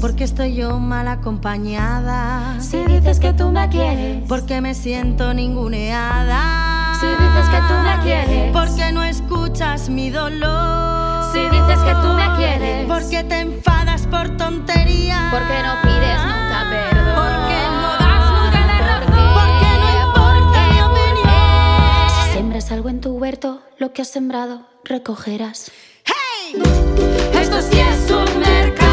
Porque estoy yo mal acompañada. Si dices que tú me quieres, Porque me siento ninguneada. si dices que tú me quieres, Porque no escuchas mi dolor. si dices que tú me quieres, Porque te enfadas por tonterías. porque no pides nunca perdón, Porque no das nunca la razón. Porque no importa mi opinión. Si siembras algo en tu huerto, lo que has sembrado recogerás. ¡Hey! Esto sí es un mercado.